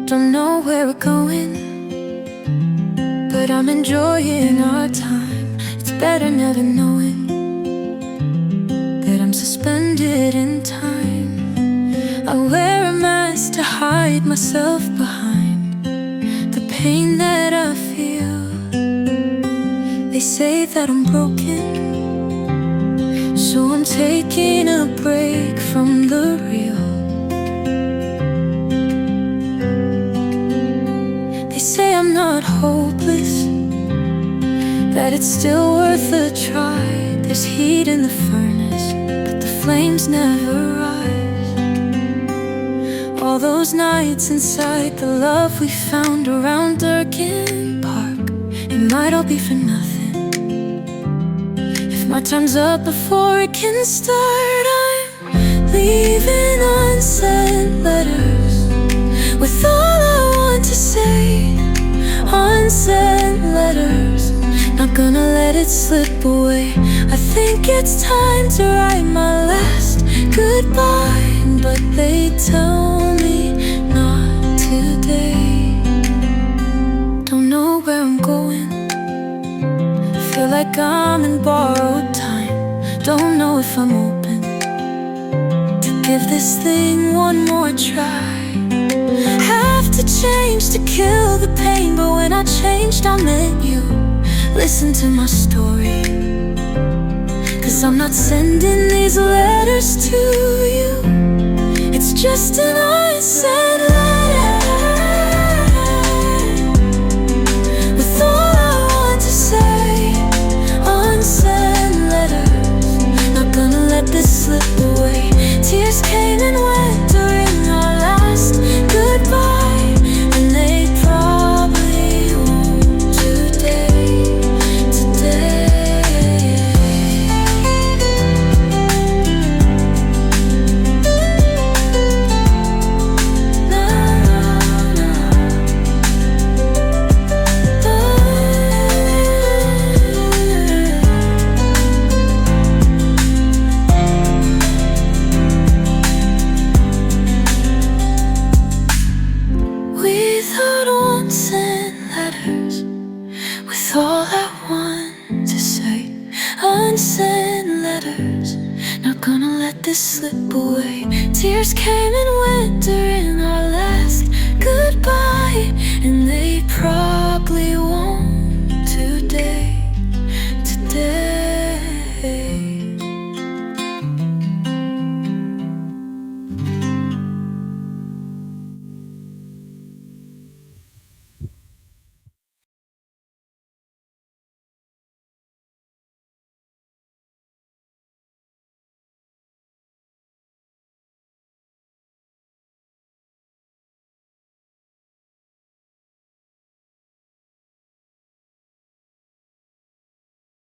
Don't know where we're going, but I'm enjoying our time. It's better never knowing that I'm suspended in time. I wear a mask to hide myself behind the pain that I feel. They say that I'm broken, so I'm taking a break from the real. They say I'm not hopeless, that it's still worth a try. There's heat in the furnace, but the flames never rise. All those nights inside, the love we found around Durkin Park, it might all be for nothing. If my time's up before it can start, I'm leaving unsent letters with all I want to say. Unsent letters, not gonna let it slip away. I think it's time to write my last goodbye, but they tell me not today. Don't know where I'm going, feel like I'm in borrowed time. Don't know if I'm open to give this thing one more try. Have to change to kill the pain, but when I changed I meant you. Listen to my story, 'cause I'm not sending these letters to you. It's just an unsent letter with all I want to say. Unsent letters, not gonna let this slip away. Tears came and went during our last goodbye, and they probably won't today. Unsent letters with all I want to say. Unsent letters, not gonna let this slip away. Tears came and went during our last goodbye, and they probably won't